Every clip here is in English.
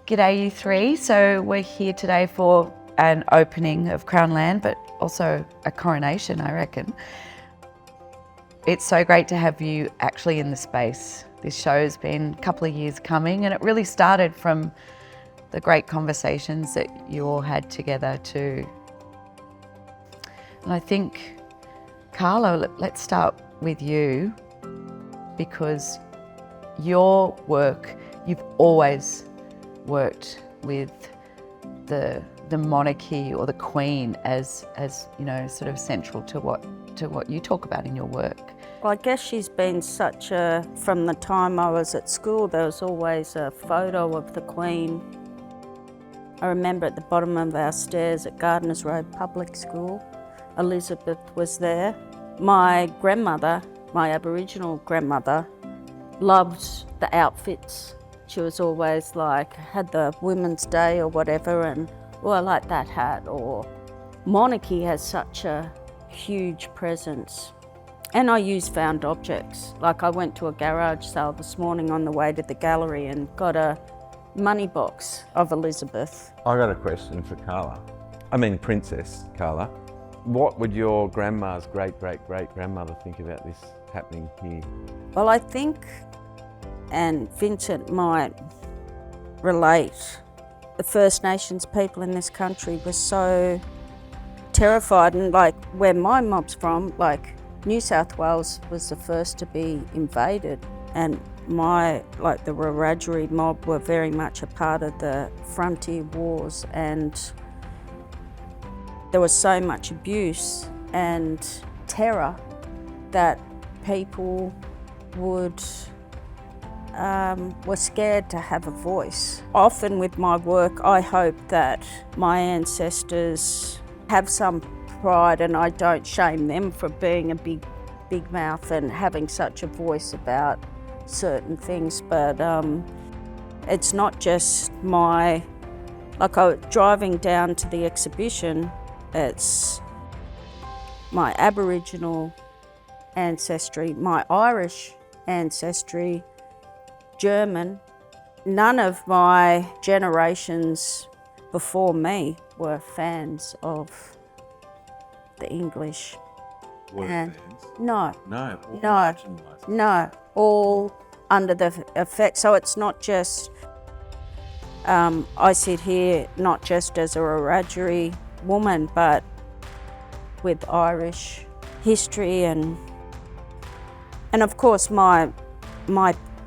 G'day you three. So we're here today for an opening of Crown Land, but also a coronation, I reckon. It's so great to have you actually in the space. This show's been a couple of years coming, and it really started from the great conversations that you all had together too. And I think, Karla, let's start with you, because your work, you've always worked with the monarchy or the Queen as you know, sort of central to what you talk about in your work. Well, I guess she's been such a, from the time I was at school, there was always a photo of the Queen. I remember at the bottom of our stairs at Gardeners Road Public School, Elizabeth was there. My grandmother, my Aboriginal grandmother, loved the outfits. She was always like, had the Women's Day or whatever, and, oh, I like that hat, or monarchy has such a huge presence. And I use found objects. Like I went to a garage sale this morning on the way to the gallery and got a money box of Elizabeth. I got a question for Karla. I mean, Princess Karla. What would your grandma's great-great-great-grandmother think about this happening here? Well, I think, and Vincent might relate, the First Nations people in this country were so terrified, and like where my mob's from, like New South Wales was the first to be invaded, and the Wiradjuri mob were very much a part of the frontier wars, and there was so much abuse and terror that people were scared to have a voice. Often with my work, I hope that my ancestors have some pride, and I don't shame them for being a big mouth and having such a voice about certain things, but it's not just my, like I was driving down to the exhibition, it's my Aboriginal ancestry, my Irish ancestry, German. None of my generations before me were fans of the English. Were And fans? No. No. No, all under the effect. So it's not just, I sit here not just as a Wiradjuri woman, but with Irish history and of course my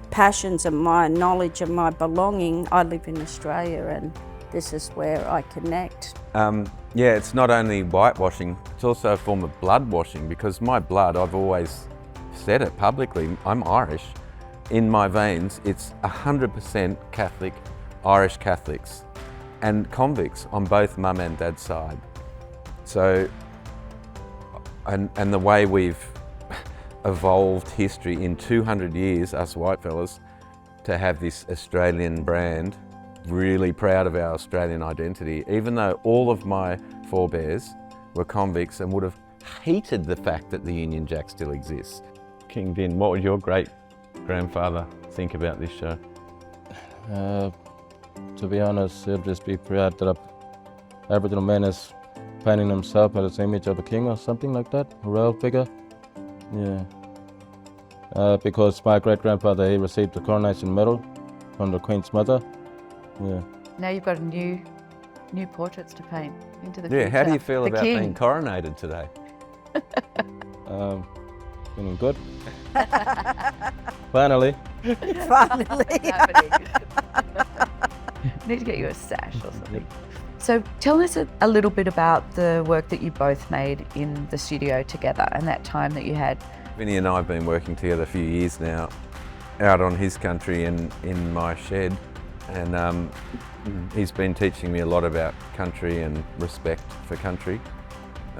passions and my knowledge and my belonging. I live in Australia, and this is where I connect. Yeah, it's not only whitewashing, it's also a form of blood washing, because my blood, I've always said it publicly, I'm Irish. In my veins, it's 100% Catholic, Irish Catholics, and convicts on both mum and dad's side. So, and the way we've evolved history in 200 years, us white fellas, to have this Australian brand, really proud of our Australian identity, even though all of my forebears were convicts and would have hated the fact that the Union Jack still exists. King Vin, what would your great-grandfather think about this show? To be honest, he'll just be proud that an Aboriginal man is painting himself as an image of a king or something like that, a royal figure. Yeah. Because my great-grandfather, he received the coronation medal from the Queen's mother. Yeah. Now you've got new portraits to paint into the future. Yeah, how do you feel The about king. being coronated today? Feeling good. Finally. Finally. Need to get you a sash or something. So tell us a little bit about the work that you both made in the studio together and that time that you had. Vinny and I have been working together a few years now, out on his country and in my shed, and he's been teaching me a lot about country and respect for country.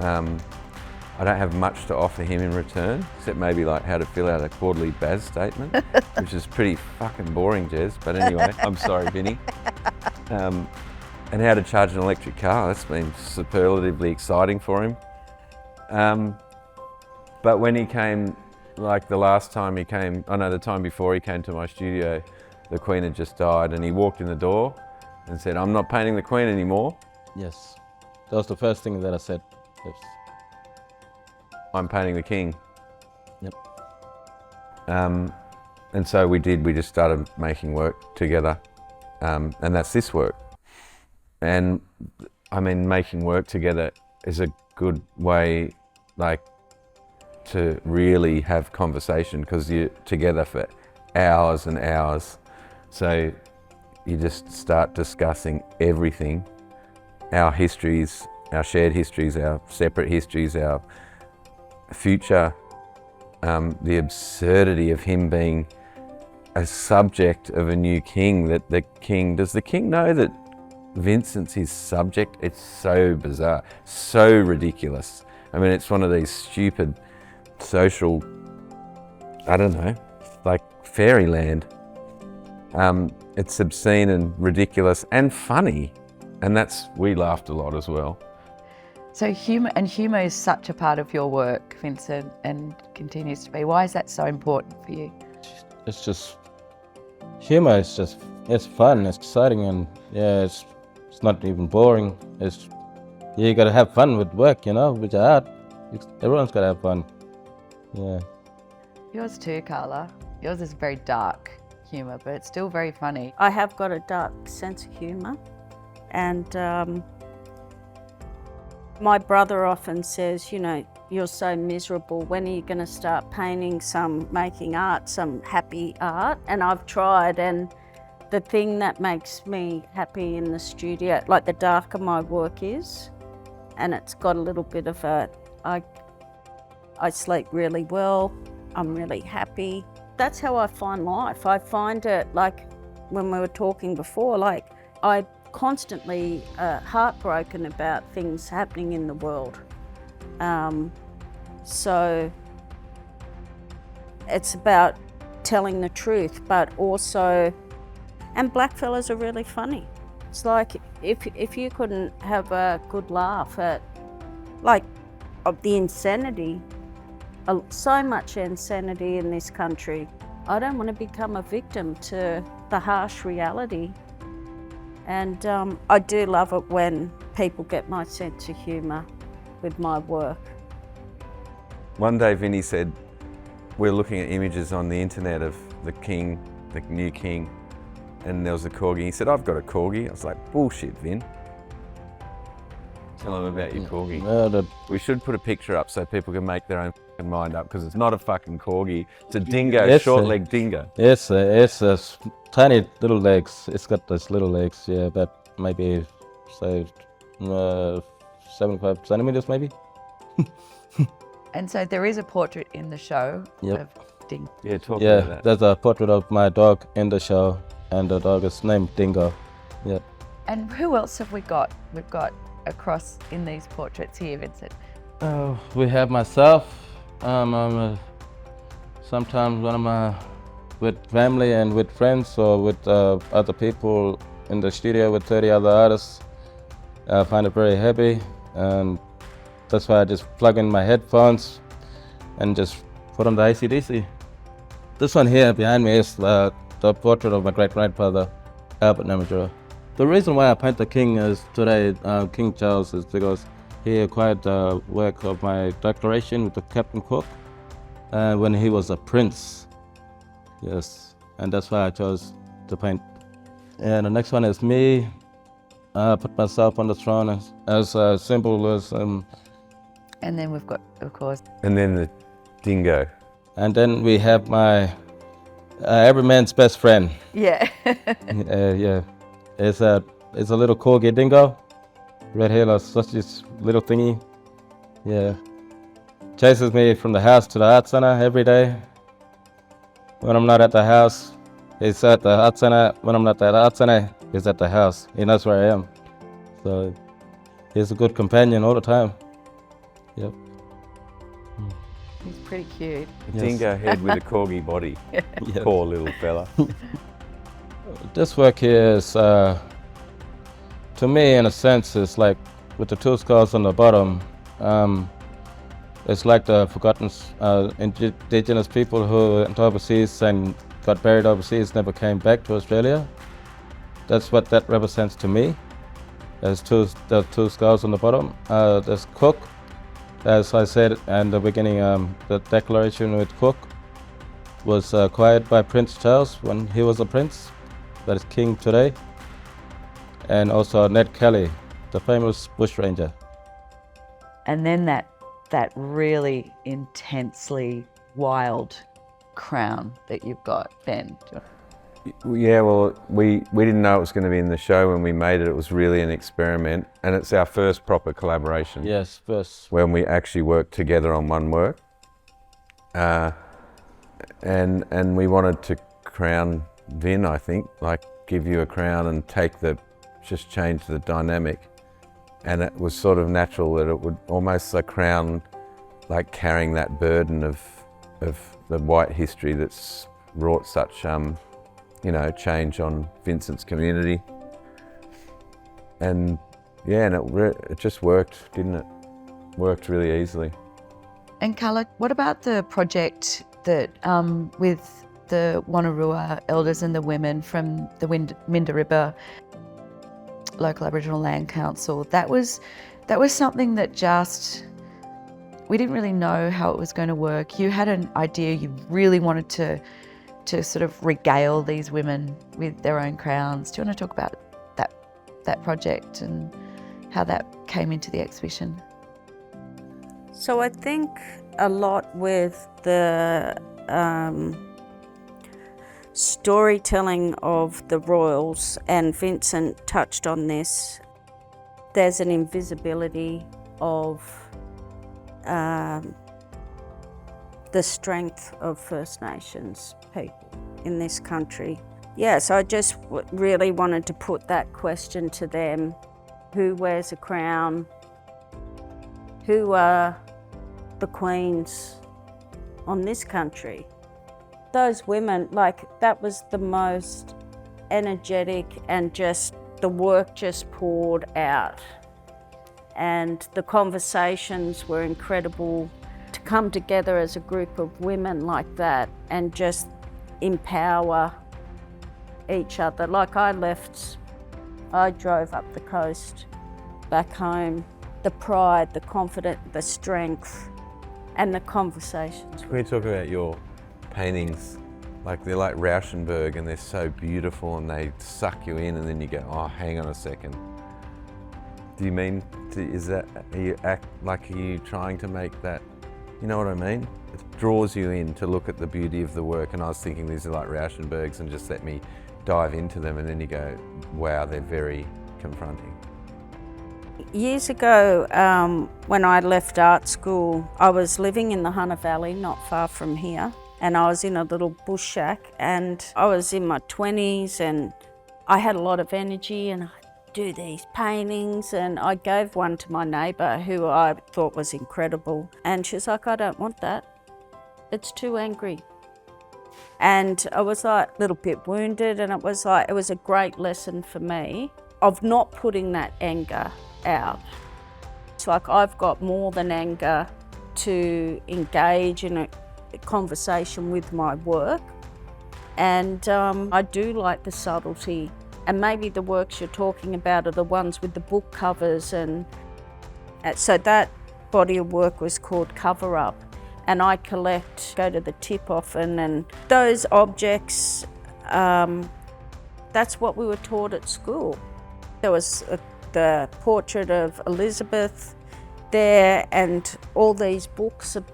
I don't have much to offer him in return, except maybe like how to fill out a quarterly BAS statement, which is pretty fucking boring, Jez, but anyway, I'm sorry, Vinny. And how to charge an electric car, that's been superlatively exciting for him. But when he came, like the last time he came, the time before he came to my studio, the Queen had just died, and he walked in the door and said, I'm not painting the Queen anymore. Yes. That was the first thing that I said. Yes. I'm painting the King. Yep. And so we did. We just started making work together, and that's this work. And I mean, making work together is a good way, like, to really have conversation, because you're together for hours and hours. So you just start discussing everything, our histories, our shared histories, our separate histories, our future, the absurdity of him being a subject of a new king, that the king, does the king know that Vincent's his subject? It's so bizarre, so ridiculous. I mean, it's one of these stupid social, I don't know, like fairyland. It's obscene and ridiculous and funny, and we laughed a lot as well. So humour is such a part of your work, Vincent, and continues to be. Why is that so important for you? It's just, humor is just, it's fun, it's exciting, and yeah, it's not even boring. You gotta have fun with work, you know, with your art. Everyone's gotta have fun. Yeah. Yours too, Karla. Yours is very dark humour, but it's still very funny. I have got a dark sense of humour, and my brother often says, you know, you're so miserable, when are you going to start making art, some happy art? And I've tried, and the thing that makes me happy in the studio, like the darker my work is, and it's got a little bit of I sleep really well, I'm really happy. That's how I find life. I find it, like when we were talking before, like I constantly heartbroken about things happening in the world. So it's about telling the truth, but also, and blackfellas are really funny. It's like if you couldn't have a good laugh at, like, of the insanity, so much insanity in this country. I don't want to become a victim to the harsh reality. And I do love it when people get my sense of humour with my work. One day Vinny said, we're looking at images on the internet of the king, the new king, and there was a corgi. He said, I've got a corgi. I was like, bullshit, Vin. Tell him about your corgi. We should put a picture up so people can make their own fucking mind up, because it's not a fucking corgi. It's a dingo, short-legged dingo. It's a tiny little legs. It's got those little legs, yeah, but maybe, say, 75 centimeters maybe. And so there is a portrait in the show of Ding. Yeah, talk about that. There's a portrait of my dog in the show, and the dog is named Dingo. Yeah. And who else have we got? We've got across in these portraits here, Vincent. We have myself. I'm sometimes when I'm with family and with friends, or with other people in the studio with 30 other artists. I find it very happy, and that's why I just plug in my headphones and just put on the AC/DC. This one here behind me is the portrait of my great-grandfather, Vincent Namatjira. The reason why I paint the king is today, King Charles, is because he acquired the work of my declaration with the Captain Cook when he was a prince. Yes, and that's why I chose to paint. And the next one is me. I put myself on the throne as a symbol, as And then we've got, of course. And then the dingo. And then we have my every man's best friend. Yeah. Yeah. It's a little corgi dingo. Red hair, such this little thingy. Yeah. Chases me from the house to the art center every day. When I'm not at the house, he's at the art center. When I'm not at the art center, he's at the house. He knows where I am. So he's a good companion all the time. Yep. He's pretty cute. A dingo head with a corgi body. Yes. Poor little fella. This work here is, to me, in a sense, it's like with the two skulls on the bottom. It's like the forgotten indigenous people who went overseas and got buried overseas, never came back to Australia. That's what that represents to me. There's two skulls on the bottom. There's Cook. As I said in the beginning, the declaration with Cook was acquired by Prince Charles when he was a prince, that is king today. And also Ned Kelly, the famous bushranger. And then that really intensely wild crown that you've got, Ben. Yeah, well, we didn't know it was going to be in the show when we made it. It was really an experiment, and it's our first proper collaboration. Yes, first. When we actually worked together on one work. And we wanted to crown Vin, I think, like give you a crown and just change the dynamic. And it was sort of natural that it would almost a crown, like carrying that burden of the white history that's wrought such, change on Vincent's community. And yeah, and it just worked, didn't it? Worked really easily. And Karla, what about the project that with the Wonnarua elders and the women from the Minderibba Local Aboriginal Land Council? That was something that we didn't really know how it was going to work. You had an idea, you really wanted to sort of regale these women with their own crowns. Do you want to talk about that project and how that came into the exhibition? So I think a lot with the storytelling of the royals, and Vincent touched on this, there's an invisibility of the strength of First Nations people in this country. Yeah, so I just really wanted to put that question to them. Who wears a crown? Who are the queens on this country? Those women, that was the most energetic, and just the work just poured out. And the conversations were incredible. To come together as a group of women like that and just empower each other. I drove up the coast back home. The pride, the confidence, the strength, and the conversations. Can we talk about your paintings? They're like Rauschenberg, and they're so beautiful, and they suck you in, and then you go, oh, hang on a second. Do you mean, are you trying to make that, you know what I mean? It draws you in to look at the beauty of the work, and I was thinking these are like Rauschenbergs, and just let me dive into them, and then you go, wow, they're very confronting. Years ago, when I left art school, I was living in the Hunter Valley, not far from here, and I was in a little bush shack, and I was in my 20s, and I had a lot of energy, and I'd do these paintings, and I gave one to my neighbour who I thought was incredible, and she's like, I don't want that. It's too angry. And I was a little bit wounded, and it was a great lesson for me of not putting that anger out. It's I've got more than anger to engage in a conversation with my work, and I do like the subtlety, and maybe the works you're talking about are the ones with the book covers, and so that body of work was called Cover Up, and I go to the tip often, and those objects, that's what we were taught at school. There was the portrait of Elizabeth there, and all these books are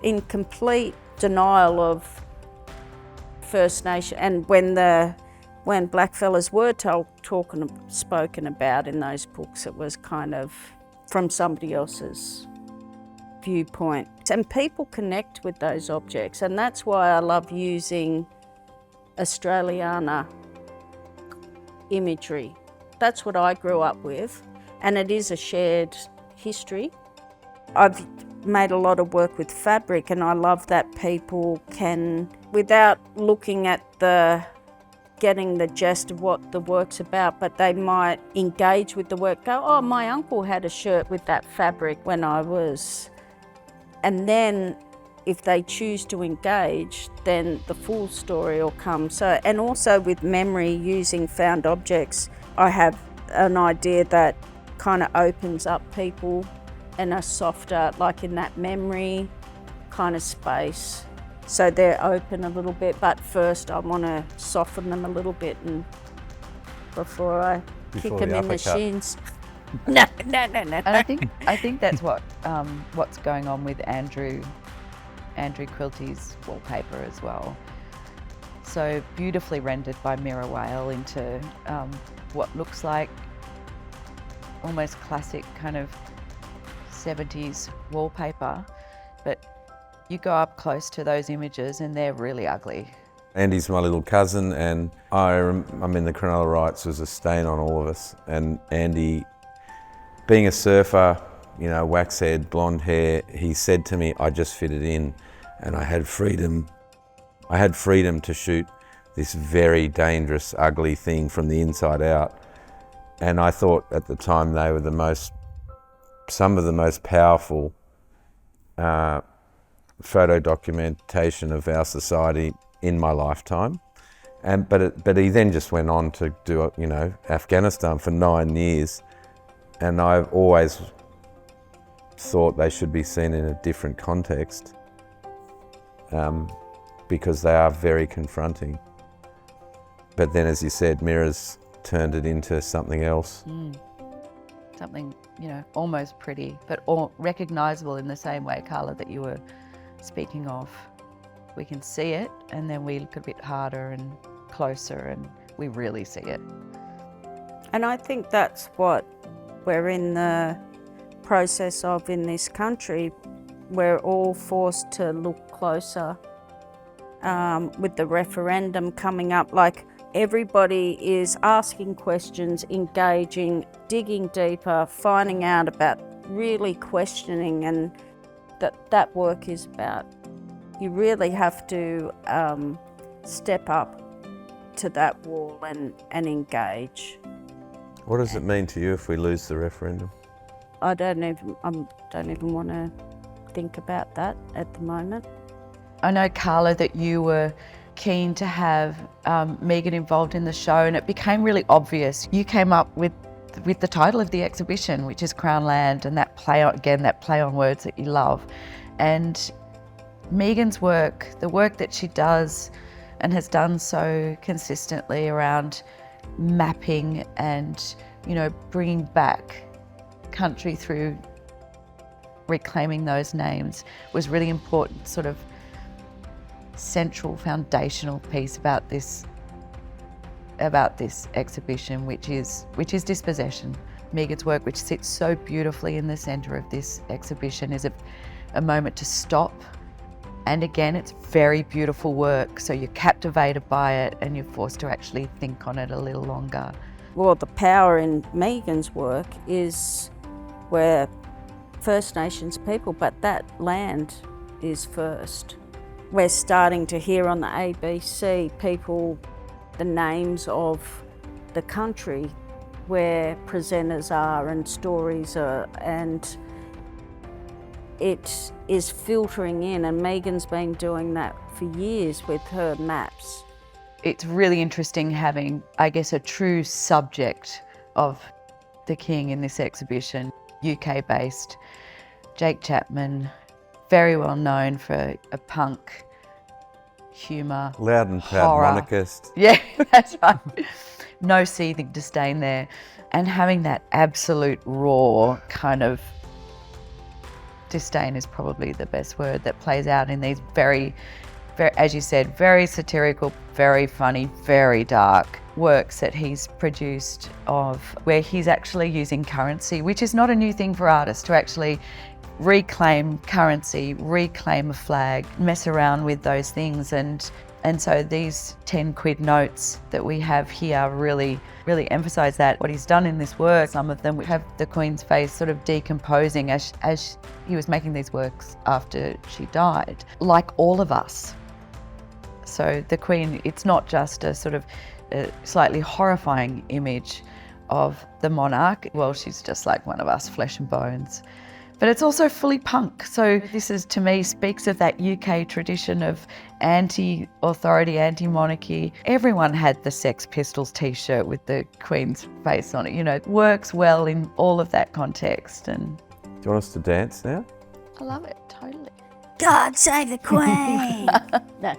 in complete denial of First Nation. And when blackfellas were spoken about in those books, it was kind of from somebody else's viewpoint. And people connect with those objects, and that's why I love using Australiana imagery. That's what I grew up with, and it is a shared history. I've made a lot of work with fabric, and I love that people can, without looking at getting the gist of what the work's about, but they might engage with the work, go, oh, my uncle had a shirt with that fabric when I was, and then if they choose to engage, then the full story will come. So, and also with memory, using found objects, I have an idea that kind of opens up people in a softer, like in that memory kind of space. So they're open a little bit, but first I want to soften them a little bit and before I kick them in the shins. No. And I think that's what's going on with Andrew Quilty's wallpaper as well. So beautifully rendered by Mirror Whale into what looks like almost classic kind of 70s wallpaper, but you go up close to those images and they're really ugly. Andy's my little cousin, and I mean the Cronulla riots was a stain on all of us. And Andy, being a surfer, you know, wax head, blonde hair, he said to me, I just fitted in, and I had freedom. I had freedom to shoot this very dangerous, ugly thing from the inside out. And I thought at the time they were some of the most powerful photo documentation of our society in my lifetime. But he then just went on to do, you know, Afghanistan for 9 years. And I've always thought they should be seen in a different context because they are very confronting. But then, as you said, Mirror's turned it into something else. Something, you know, almost pretty, but all recognisable in the same way, Karla, that you were speaking of. We can see it, and then we look a bit harder and closer, and we really see it. And I think that's what we're in the process of in this country. We're all forced to look closer with the referendum coming up. Like, everybody is asking questions, engaging, digging deeper, finding out about, really questioning, and that work is about. You really have to step up to that wall and engage. What does it mean to you if we lose the referendum? I don't even want to think about that at the moment. I know, Karla, that you were keen to have Megan involved in the show, and it became really obvious. You came up with the title of the exhibition, which is Crown Land, and that play on words that you love. And Megan's work, the work that she does and has done so consistently around mapping and, you know, bringing back country through reclaiming those names, was really important, sort of central foundational piece about this exhibition, which is dispossession. Megan's work, which sits so beautifully in the centre of this exhibition, is a moment to stop. And again, it's very beautiful work, so you're captivated by it and you're forced to actually think on it a little longer. Well, the power in Megan's work is we're First Nations people, but that land is first. We're starting to hear on the ABC people, the names of the country where presenters are and stories are, and it is filtering in, and Megan's been doing that for years with her maps. It's really interesting having, I guess, a true subject of the King in this exhibition, UK-based, Jake Chapman, very well known for a punk humour, Loud and proud horror. monarchist. Yeah, that's right. No seething disdain there. And having that absolute raw kind of disdain is probably the best word, that plays out in these very, as you said, very satirical, very funny, very dark works that he's produced, of where he's actually using currency, which is not a new thing for artists, to actually reclaim currency, reclaim a flag, mess around with those things. And so these 10 quid notes that we have here really emphasise that. What he's done in this work, some of them have the Queen's face sort of decomposing as he was making these works after she died, like all of us. So the Queen, it's not just a sort of a slightly horrifying image of the monarch. Well, she's just like one of us, flesh and bones. But it's also fully punk. So this is, to me, speaks of that UK tradition of anti-authority, anti-monarchy. Everyone had the Sex Pistols t-shirt with the Queen's face on it. You know, it works well in all of that context. And Do you want us to dance now? I love it, totally. God save the Queen! No.